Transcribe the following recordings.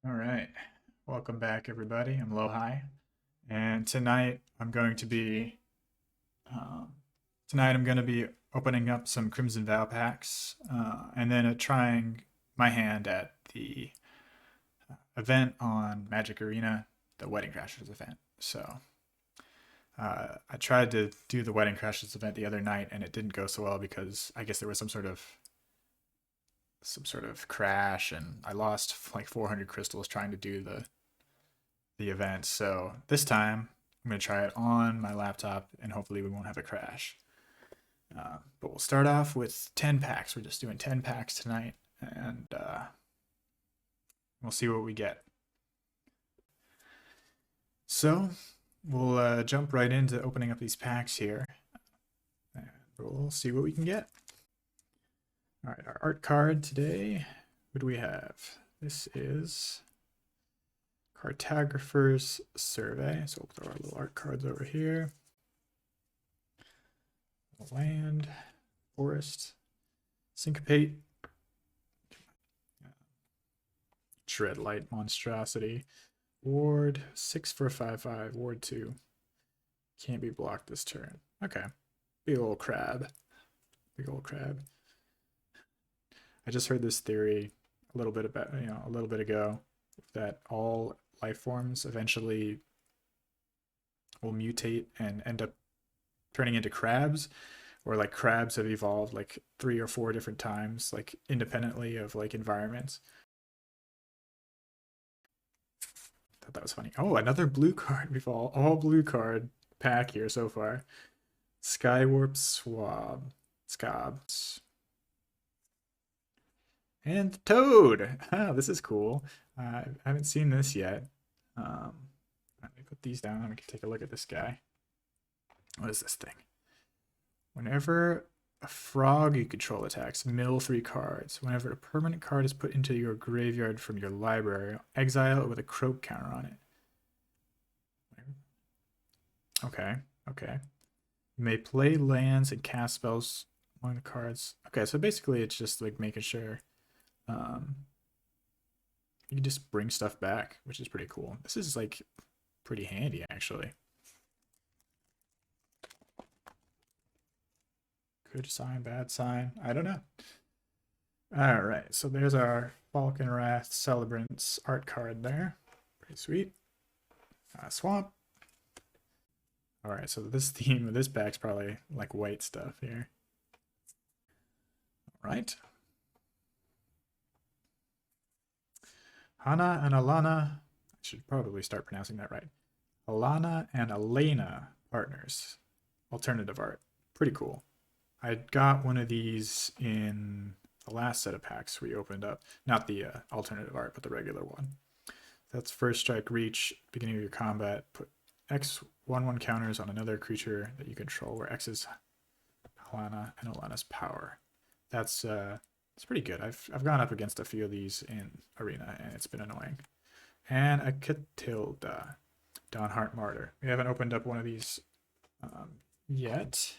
All right, welcome back, everybody. I'm Lohai, and um, tonight I'm going to be opening up some Crimson Vow Packs, and then trying my hand at the event on Magic Arena, the Wedding Crashers event. So I tried to do the Wedding Crashers event the other night, and it didn't go so well because I guess there was some sort of crash, and I lost like 400 crystals trying to do the event. So this time I'm going to try it on my laptop and hopefully we won't have a crash. But we'll start off with 10 packs. We're just doing 10 packs tonight, and we'll see what we get. So we'll jump right into opening up these packs here, and we'll see what we can get. All right, our art card today, what do we have? This is Cartographer's Survey. So we'll throw our little art cards over here. Land, Forest, Syncopate, Shred Light Monstrosity, Ward, 6 for 5/5, Ward 2. Can't be blocked this turn. Okay. Big old crab. Big old crab. I just heard this theory a little bit ago, that all life forms eventually will mutate and end up turning into crabs, or like crabs have evolved like 3 or 4 different times, like independently of like environments. Thought that was funny. Oh, another blue card. We've all blue card pack here so far. Skywarp Scabs. And Toad. Oh, this is cool. I haven't seen this yet. Let me put these down and we can take a look at this guy. What is this thing? Whenever a frog you control attacks, mill 3 cards. Whenever a permanent card is put into your graveyard from your library, exile it with a croak counter on it. Okay, okay. You may play lands and cast spells among the cards. Okay, so basically it's just like making sure you can just bring stuff back, which is pretty cool. This is like pretty handy, actually. Good sign, bad sign, I don't know. All right, so there's our Falconwrath Celebrants art card there. Pretty sweet. Swamp. All right, so this theme of this pack's probably like white stuff here. All right. Hana and Alana, I should probably start pronouncing that right. Alana and Elena partners. Alternative art. Pretty cool. I got one of these in the last set of packs we opened up. Not the alternative art, but the regular one. That's first strike reach, beginning of your combat. Put X 1/1 counters on another creature that you control, where X is Alana and Alana's power. That's it's pretty good. I've gone up against a few of these in Arena, and it's been annoying. And a Catilda, Dawnheart Martyr. We haven't opened up one of these yet.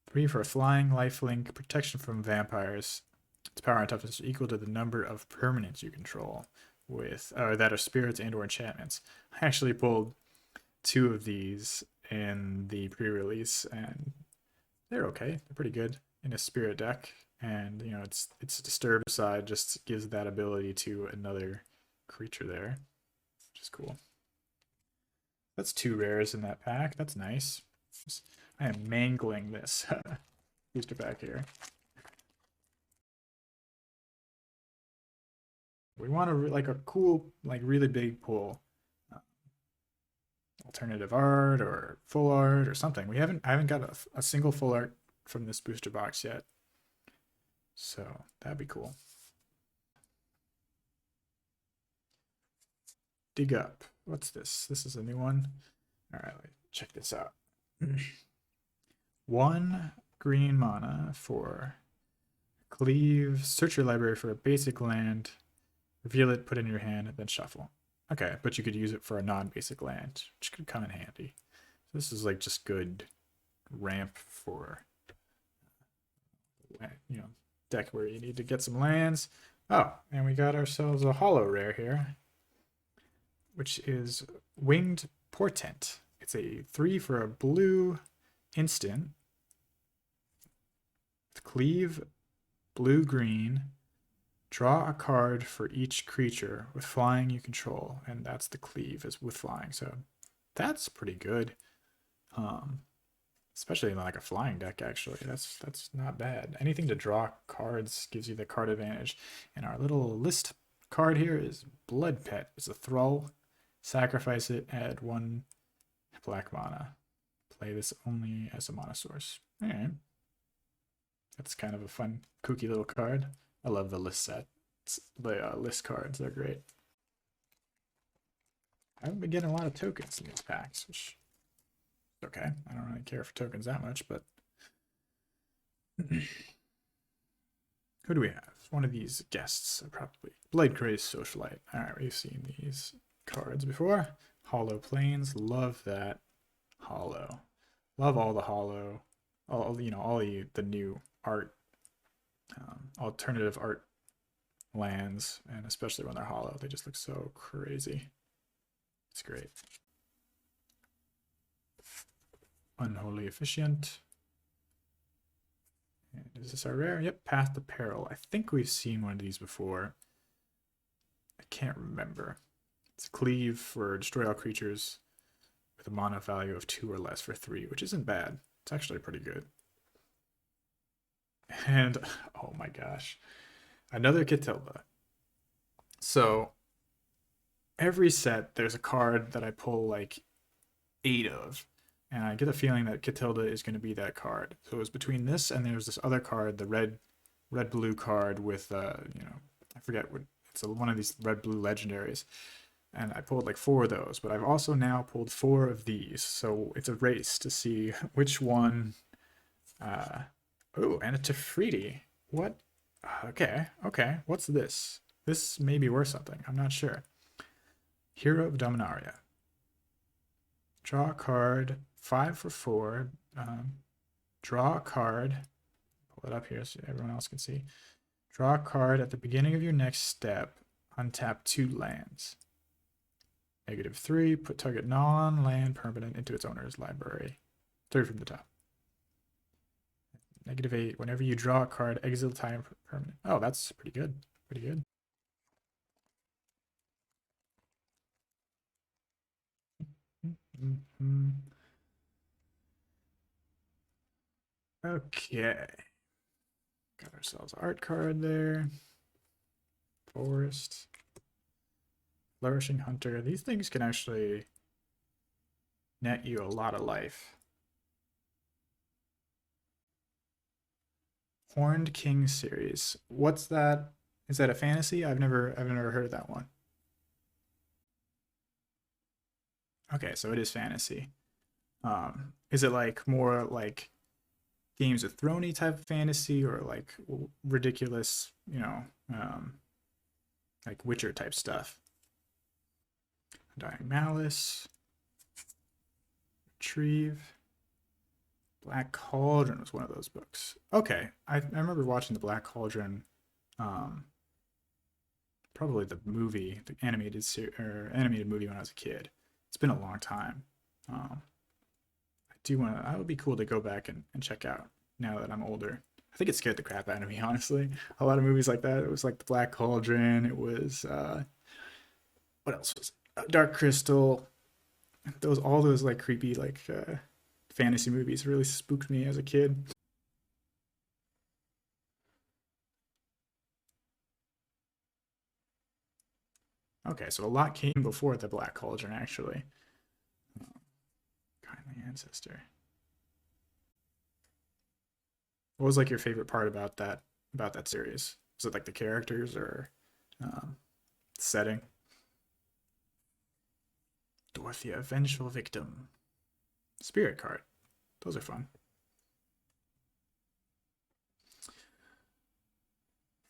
3 for a flying, lifelink, protection from vampires. Its power and toughness are equal to the number of permanents you control that are spirits and or enchantments. I actually pulled 2 of these in the pre-release, and they're okay. They're pretty good in a spirit deck, and you know its disturbed side just gives that ability to another creature there, which is cool. That's 2 rares in that pack. That's nice. I am mangling this booster pack here. We want like a cool, like really big pull. Alternative art or full art or something. I haven't got a single full art from this booster box yet, so that'd be cool. Dig Up. What's this? This is a new one. All right, check this out. 1 green mana for cleave. Search your library for a basic land. Reveal it, put it in your hand, and then shuffle. Okay, but you could use it for a non-basic land, which could come in handy. So this is like just good ramp for deck where you need to get some lands. Oh, and we got ourselves a holo rare here, which is Winged Portent. It's a 3 for a blue instant. Cleave, blue green. Draw a card for each creature with flying you control, and that's the cleave is with flying. So that's pretty good. Um, Especially in like a flying deck, actually. That's not bad. Anything to draw cards gives you the card advantage. And our little list card here is Blood Pet. It's a Thrall. Sacrifice it, add 1 black mana. Play this only as a mana source. Alright. That's kind of a fun, kooky little card. I love the list set. The list cards, they're great. I haven't been getting a lot of tokens in these packs, which okay. I don't really care for tokens that much, but who do we have? One of these guests, probably. Blade Craze Socialite. Alright, we've seen these cards before. Hollow Plains, love that. Hollow. Love all the hollow. All the new art, alternative art lands, and especially when they're hollow, they just look so crazy. It's great. Unholy Efficient. And is this our rare? Yep, Path to Peril. I think we've seen one of these before. I can't remember. It's Cleave for destroy all creatures with a mana value of 2 or less for 3, which isn't bad. It's actually pretty good. And, oh my gosh, another Catilda. So, every set, there's a card that I pull like 8 of. And I get a feeling that Catilda is going to be that card. So it was between this and there's this other card, the red-blue card with, I forget what, it's one of these red-blue legendaries. And I pulled like 4 of those, but I've also now pulled 4 of these. So it's a race to see which one. Oh, and a Tefriti. What? Okay. What's this? This may be worth something. I'm not sure. Hero of Dominaria. Draw a card, 5 for 4. Draw a card. Pull it up here so everyone else can see. Draw a card at the beginning of your next step. Untap 2 lands. -3. Put target non-land permanent into its owner's library. 3 from the top. -8. Whenever you draw a card, exile time permanent. Oh, that's pretty good. Pretty good. Okay. Got ourselves art card there. Forest. Flourishing Hunter. These things can actually net you a lot of life. Horned King series. What's that? Is that a fantasy? I've never heard of that one. Okay, so it is fantasy. Is it like more like Games of Thrones type of fantasy or like ridiculous, like Witcher type stuff? Dying Malice. Retrieve. Black Cauldron was one of those books. Okay, I remember watching the Black Cauldron, probably the movie, the animated movie when I was a kid. It's been a long time. I would be cool to go back and check out now that I'm older. I think it scared the crap out of me, honestly. A lot of movies like that. It was like the Black Cauldron. It was what else was it? Dark Crystal. All those like creepy like fantasy movies really spooked me as a kid. Okay, so a lot came before the Black Cauldron, actually. Kindly Ancestor. What was like your favorite part about that series? Was it like the characters or setting? Dorothea, Vengeful Victim. Spirit card. Those are fun.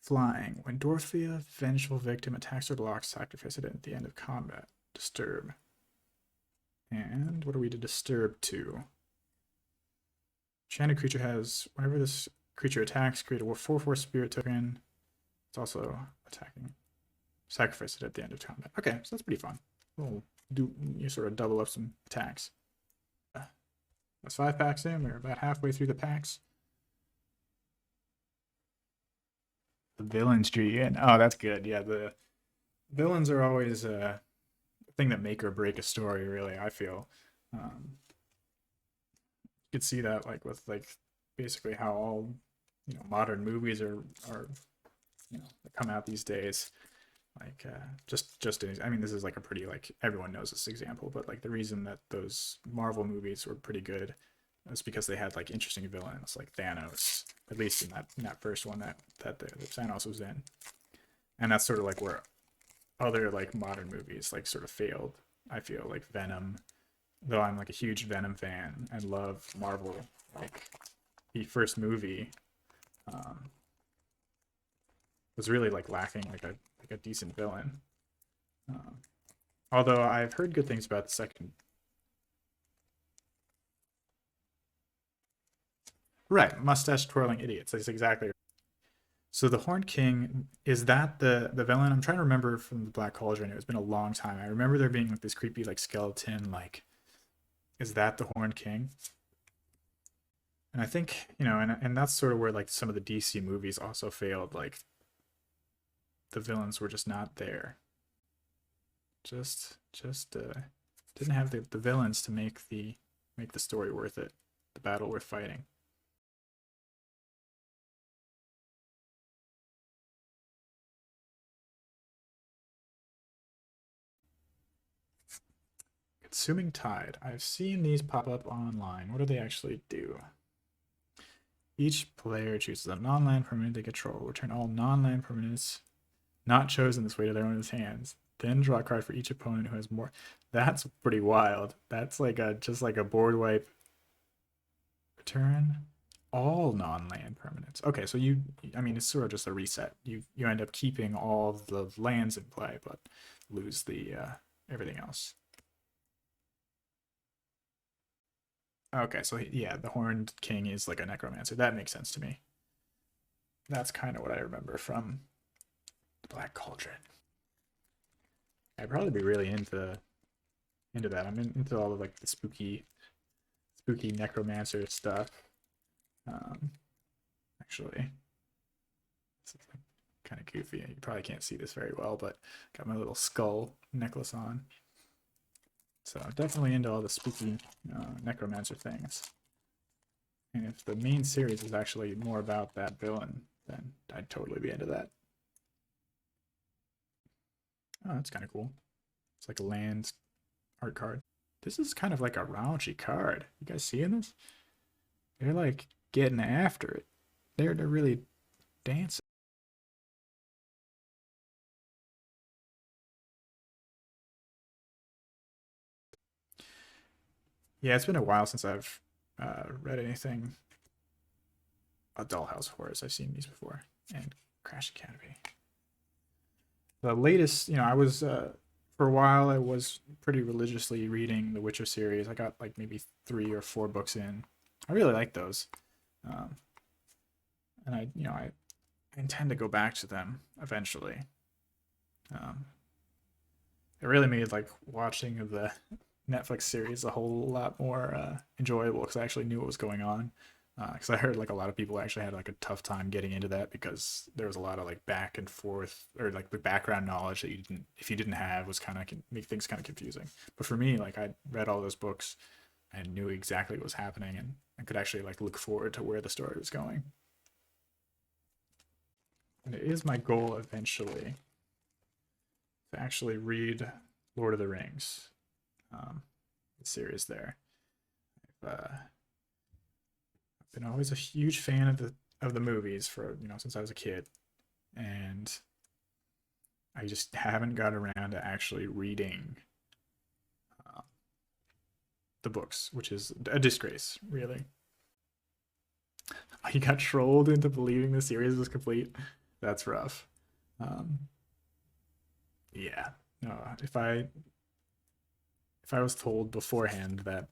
Flying. When Dorothea, Vengeful Victim attacks or blocks, sacrifice it at the end of combat. Disturb. And what are we to disturb to? Enchanted creature has, whenever this creature attacks, create a 4/4 spirit token. It's also attacking. Sacrifice it at the end of combat. Okay, so that's pretty fun. We'll you sort of double up some attacks. That's 5 packs in. We're about halfway through the packs. The villains drew you in. Oh, that's good. Yeah, the villains are always a thing that make or break a story, really, I feel. You could see that like with like basically how all modern movies are come out these days. Like I mean, this is like a pretty like everyone knows this example, but like the reason that those Marvel movies were pretty good is because they had like interesting villains like Thanos, at least in that first one that Thanos was in, and that's sort of like where other like modern movies like sort of failed. I feel like Venom, though I'm like a huge Venom fan and love Marvel, like the first movie was really like lacking like a decent villain. Although I've heard good things about the second. Right, mustache twirling idiots. That's exactly right. So the Horned King, is that the villain? I'm trying to remember from the Black Cauldron. It's been a long time. I remember there being like this creepy like skeleton. Like, is that the Horned King? And I think and that's sort of where like some of the DC movies also failed. Like, the villains were just not there. Just didn't have the villains to make the story worth it, the battle worth fighting. Consuming Tide. I've seen these pop up online. What do they actually do? Each player chooses a non-land permanent they control. Return all non-land permanents not chosen this way to their owner's hands. Then draw a card for each opponent who has more. That's pretty wild. That's like just like a board wipe. Return all non-land permanents. Okay, so I mean, it's sort of just a reset. You end up keeping all of the lands in play, but lose the everything else. Okay, so yeah, the Horned King is like a necromancer. That makes sense to me. That's kind of what I remember from the Black Cauldron. I'd probably be really into that. I'm into all of like the spooky necromancer stuff. Actually, this is like kind of goofy. You probably can't see this very well, but got my little skull necklace on. So I'm definitely into all the spooky necromancer things. And if the main series is actually more about that villain, then I'd totally be into that. Oh, that's kind of cool. It's like a land art card. This is kind of like a raunchy card. You guys seeing this? They're like getting after it. They're really dancing. Yeah, it's been a while since I've read anything. A Dollhouse Horrors. I've seen these before. And Crash Academy. The latest, I was for a while I was pretty religiously reading the Witcher series. I got like maybe 3 or 4 books in. I really like those, and I intend to go back to them eventually. It really made like watching the Netflix series a whole lot more enjoyable because I actually knew what was going on. Because I heard like a lot of people actually had like a tough time getting into that because there was a lot of like back and forth or like the background knowledge that if you didn't have, was kind of make things kind of confusing. But for me, like I read all those books and knew exactly what was happening, and I could actually like look forward to where the story was going. And it is my goal eventually to actually read Lord of the Rings, the series there. I've been always a huge fan of the movies for since I was a kid, and I just haven't got around to actually reading the books, which is a disgrace, really. You got trolled into believing the series was complete. That's rough. Um, yeah, no. If I was told beforehand that,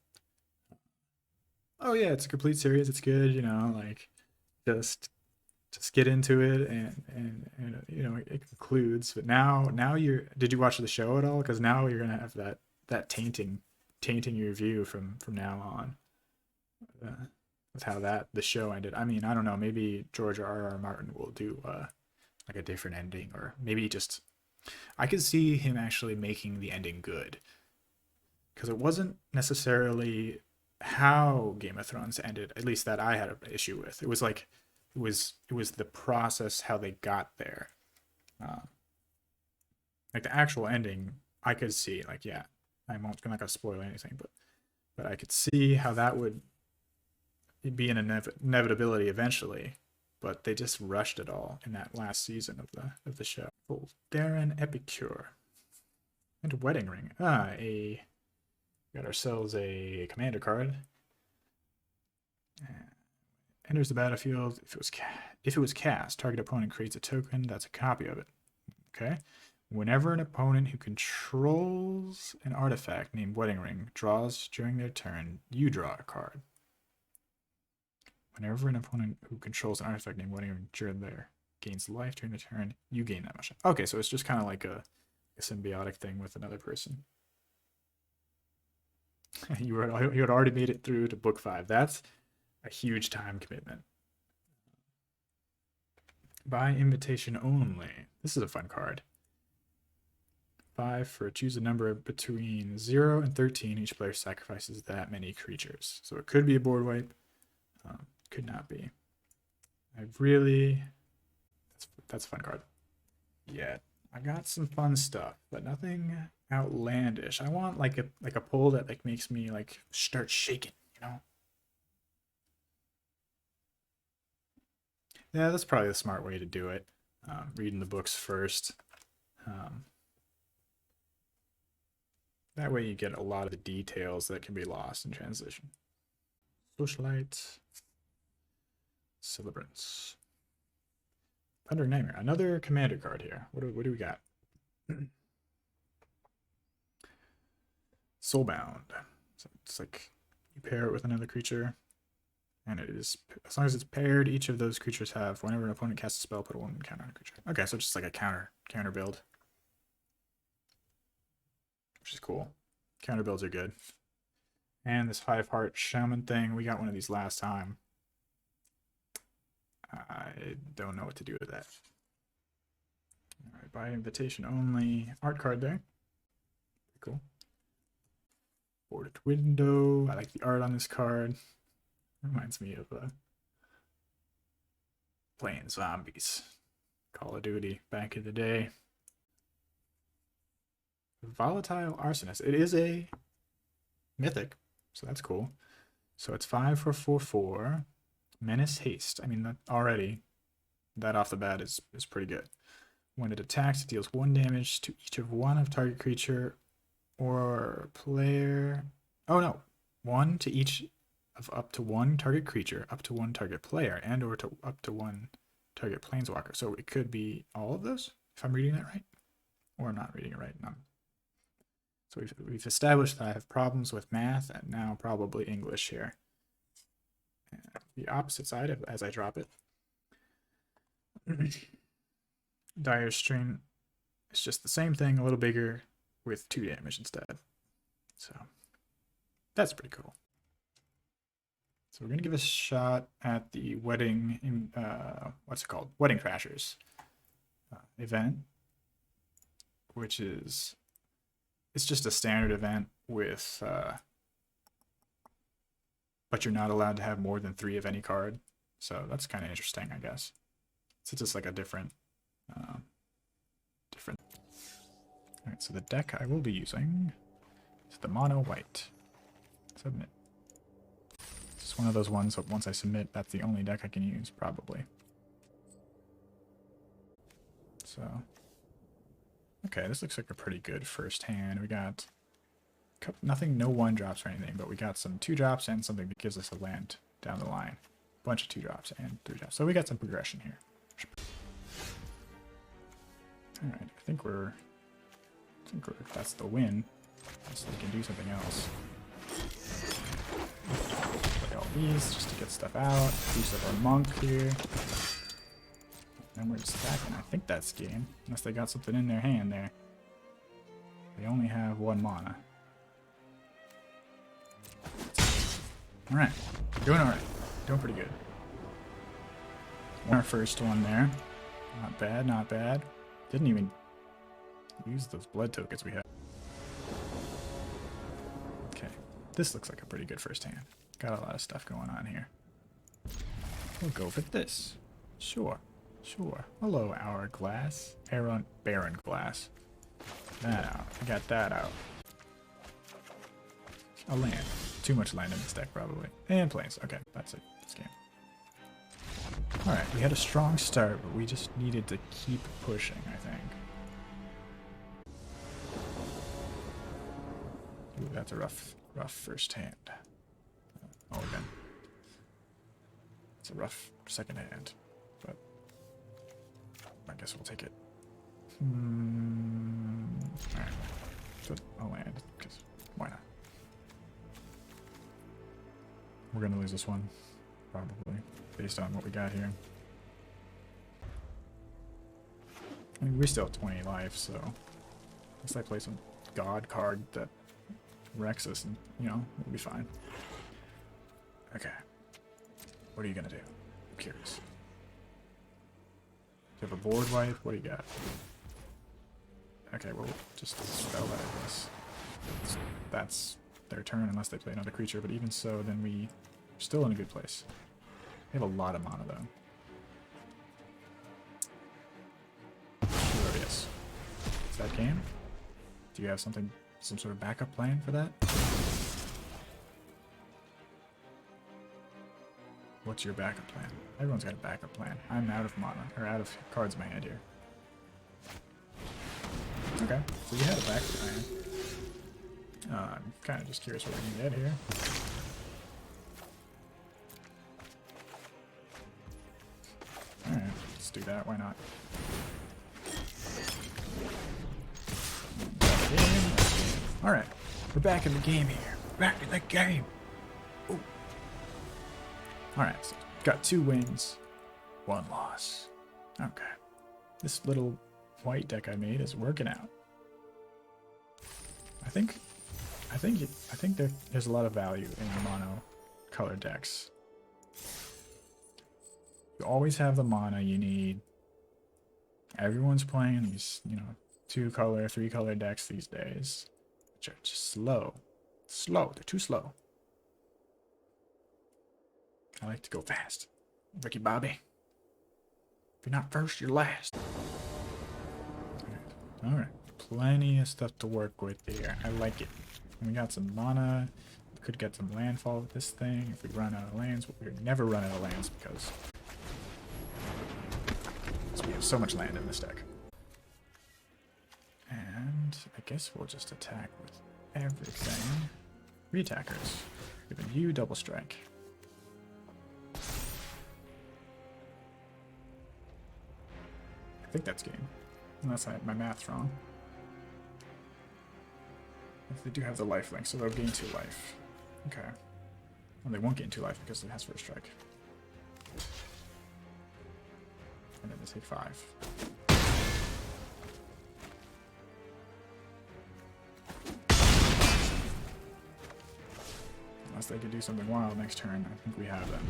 oh yeah, it's a complete series, it's good, like just just get into it, and you know, it concludes. But now you're, did you watch the show at all? Because now you're gonna have that tainting your view from now on, with how the show ended. I mean, I don't know, maybe George R.R. Martin will do like a different ending, or maybe just, I could see him actually making the ending good, because it wasn't necessarily how Game of Thrones ended, at least that I had an issue with. It was like, it was the process, how they got there. Like the actual ending, I could see, like, yeah, I'm not gonna spoil anything, but I could see how that would be an inevitability eventually. But they just rushed it all in that last season of the show. Oh, Darren Epicure and Wedding Ring. Got ourselves a commander card. Enters the battlefield. If it was cast, target opponent creates a token that's a copy of it. Okay. Whenever an opponent who controls an artifact named Wedding Ring draws during their turn, you draw a card. Whenever an opponent who controls an artifact named Wedding Ring during their gains life during the turn, you gain that much. Okay, so it's just kind of like a symbiotic thing with another person. You had already made it through to book 5. That's a huge time commitment. By invitation only. This is a fun card. 5 for choose a number between 0 and 13. Each player sacrifices that many creatures. So it could be a board wipe. Could not be. That's a fun card. Yeah, I got some fun stuff, but nothing outlandish. I want like a pull that like makes me like start shaking, you know? Yeah, that's probably the smart way to do it. Reading the books first. That way you get a lot of the details that can be lost in translation. Socialite. Celebrants. Thunder Nightmare. Another commander card here. What do we got? Soulbound. So it's like you pair it with another creature, and it is, as long as it's paired, each of those creatures have, whenever an opponent casts a spell, put a 1 counter on a creature. Okay, so just like a counter build, which is cool. Counter builds are good. And this 5-heart shaman thing, we got one of these last time. I don't know what to do with that. All right, by invitation only. Art card there. Pretty cool. Boarded window. I like the art on this card. Reminds me of playing zombies. Call of Duty back in the day. Volatile Arsonist. It is a mythic, so that's cool. So it's 5 for 4/4. Menace Haste. I mean, that off the bat is pretty good. When it attacks, it deals 1 damage to each of 1 of target creature or player. Oh no, 1 to each of up to 1 target creature, up to 1 target player, and or to up to 1 target planeswalker. So it could be all of those, if I'm reading that right, or I'm not reading it right. No. So we've established that I have problems with math and now probably English here. The opposite side as I drop it. Dire Strain is just the same thing, a little bigger, with 2 damage instead. So that's pretty cool. So we're gonna give a shot at the wedding, what's it called? Wedding Crashers event, which is, it's just a standard event with but you're not allowed to have more than 3 of any card. So that's kind of interesting, I guess. It's just like a different. All right, so the deck I will be using is the mono white. Submit. It's one of those ones that once I submit, that's the only deck I can use, probably. So, okay, this looks like a pretty good first hand. We got nothing, no 1-drops or anything, but we got some 2-drops and something that gives us a land down the line. Bunch of 2-drops and 3-drops. So we got some progression here. All right, I think that's the win. So we can do something else. Play all these just to get stuff out. Boost up our monk here. then we're just attacking. I think that's game, unless they got something in their hand there. They only have 1 mana. Alright, doing alright. Doing pretty good. Our first one there. Not bad, not bad. Didn't even use those blood tokens we had. Okay, this looks like a pretty good first hand. Got a lot of stuff going on here. We'll go for this. Sure, sure. Hello, Hourglass. Baron Glass. That out. I got that out. A land. Too much land in this deck, probably. And planes. Okay, that's it. This game. Alright, we had a strong start, but we just needed to keep pushing, I think. Ooh, that's a rough first hand. Oh, again. It's a rough second hand, but I guess we'll take it. Alright, so I'll land, because why not? We're gonna lose this one, probably, based on what we got here. I mean, we still have 20 life, so unless I play some god card that wrecks us, and you know, we'll be fine. Okay, what are you gonna do? I'm curious. Do you have a board wipe? What do you got? Okay, we'll just spell that, I guess. That's their turn unless they play another creature, but even so, then we're still in a good place. They have a lot of mana, though. Glorious. Is that game? Do you have some sort of backup plan for that? What's your backup plan? Everyone's got a backup plan. I'm out of mana, or out of cards in my hand here. Okay, so you had a backup plan. I'm kind of just curious what we can get here. Alright, let's do that, why not? Alright, we're back in the game here. Back in the game! Ooh. Alright, so got 2 wins, 1 loss. Okay. This little white deck I made is working out. I think there's a lot of value in mono color decks. You always have the mana you need. Everyone's playing these, you know, 2 color, 3 color decks these days, which are just slow. Slow, they're too slow. I like to go fast. Ricky Bobby. If you're not first, you're last. Alright. Plenty of stuff to work with here. I like it. And we got some mana. We could get some landfall with this thing if we run out of lands. We never run out of lands because we have so much land in this deck. And I guess we'll just attack with everything. 3 attackers. Giving you double strike. I think that's game. Unless my math's wrong. If they do have the life link, so they'll gain 2 life. Okay. Well, they won't gain 2 life because it has first strike. And then they take 5. Unless they could do something wild next turn, I think we have them.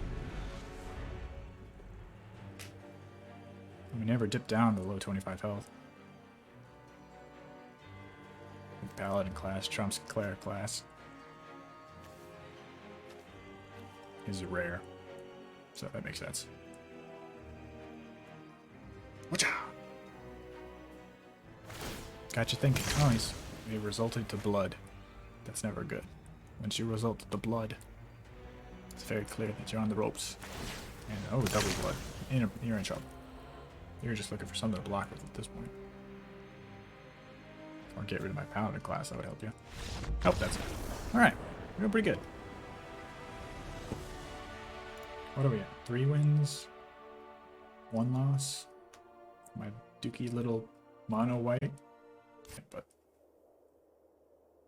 We never dip down below 25 health. Paladin class trumps cleric class. Is rare, so that makes sense. Watcha! Got you thinking. Oh, he resulted to blood. That's never good. Once you result to blood, it's very clear that you're on the ropes. And oh, double blood. You're in trouble. You're just looking for something to block with at this point. Or get rid of my paladin class, that would help you. Oh, that's it. Alright, we're doing pretty good. What are we at? 3 wins? 1 loss? My dookie little mono white? But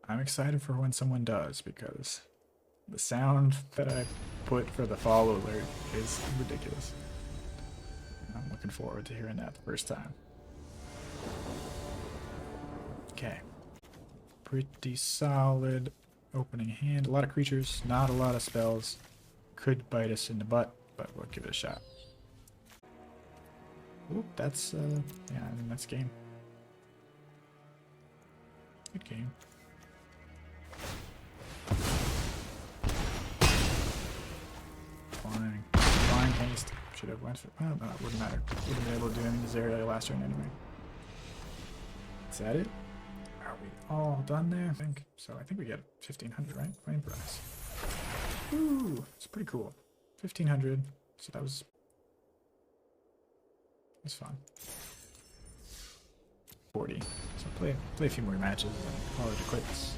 I'm excited for when someone does, because the sound that I put for the follow alert is ridiculous. I'm looking forward to hearing that the first time. Okay. Pretty solid opening hand. A lot of creatures, not a lot of spells. Could bite us in the butt, but we'll give it a shot. Oop, that's, yeah, I mean, that's game. Good game. Flying haste. Should have went for, oh, no, it wouldn't matter. Wouldn't be able to do anything to Zerial last turn anyway. Is that it? Are we all done there? I think so. I think we get 1500, right? Flame price. Ooh, it's pretty cool. 1500. So that was fun. 40. So play a few more matches and call it quits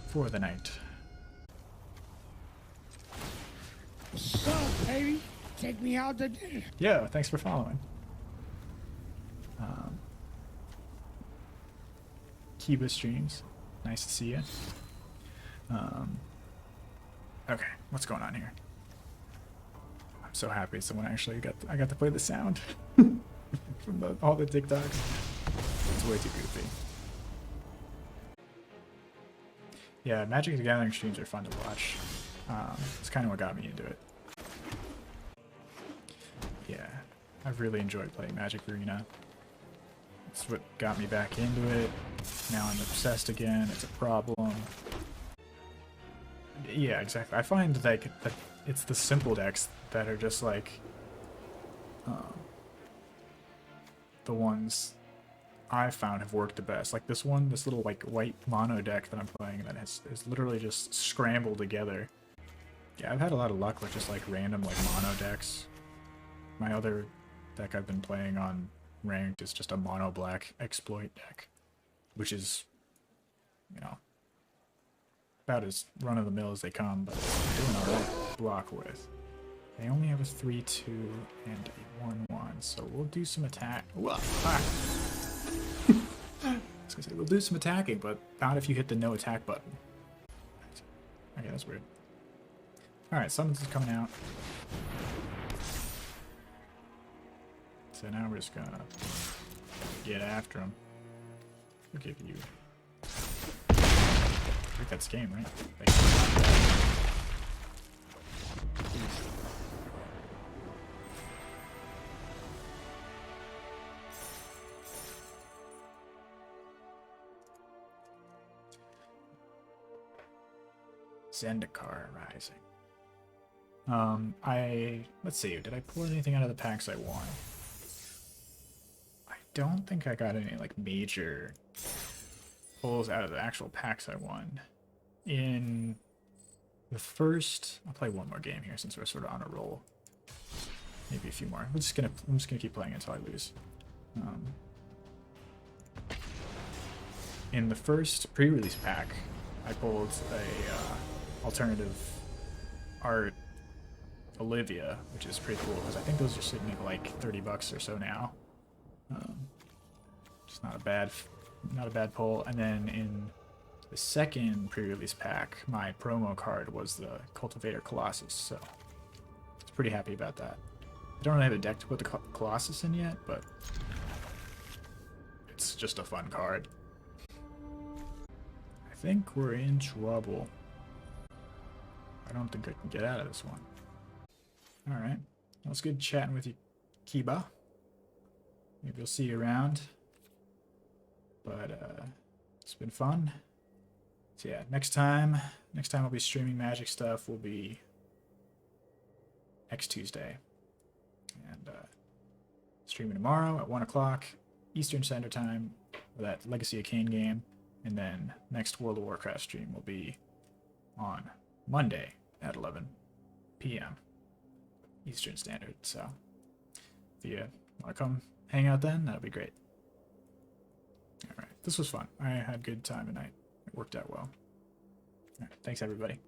for the night. So, baby, take me out to dinner. Yeah, thanks for following. Kiba streams. Nice to see you. Okay, what's going on here? I'm so happy someone actually I got to play the sound from all the TikToks. It's way too goofy. Yeah, Magic the Gathering streams are fun to watch. It's kind of what got me into it. Yeah, I've really enjoyed playing Magic Arena. It's what got me back into it. Now I'm obsessed again. It's a problem. Yeah, exactly. I find like that it's the simple decks that are just like the ones I found have worked the best. Like this little like white mono deck that I'm playing that is literally just scrambled together. Yeah, I've had a lot of luck with just like random like mono decks. My other deck I've been playing on ranked is just a mono black exploit deck, which is, you know, about as run of the mill as they come, but doing alright block with. They only have a 3/2 and a 1/1, so we'll do some attack. Whoa, ah. I was gonna say we'll do some attacking, but not if you hit the no attack button. Okay, that's weird. Alright, summons is coming out. So now we're just gonna get after him. We'll give you. I think that's game, right? Zendikar Rising. Let's see, did I pull anything out of the packs I won? I don't think I got any like major pulls out of the actual packs I won. In the first, I'll play one more game here since we're sort of on a roll. Maybe a few more. I'm just gonna keep playing until I lose. In the first pre-release pack, I pulled a alternative art Olivia, which is pretty cool because I think those are sitting at like $30 or so now. Just not a bad pull. And then in the second pre-release pack, my promo card was the Cultivator Colossus, so I was pretty happy about that. I don't really have a deck to put the Colossus in yet, but it's just a fun card. I think we're in trouble. I don't think I can get out of this one. Alright. Well, it's good chatting with you, Kiba. Maybe we'll see you around. But it's been fun. So yeah, next time I'll be streaming Magic stuff will be next Tuesday. And streaming tomorrow at 1 o'clock Eastern Standard Time for that Legacy of Kain game. And then next World of Warcraft stream will be on Monday at 11 p.m. Eastern Standard. So if you want to come hang out then, that'll be great. All right, this was fun. I had a good time tonight. It worked out well. All right, thanks everybody.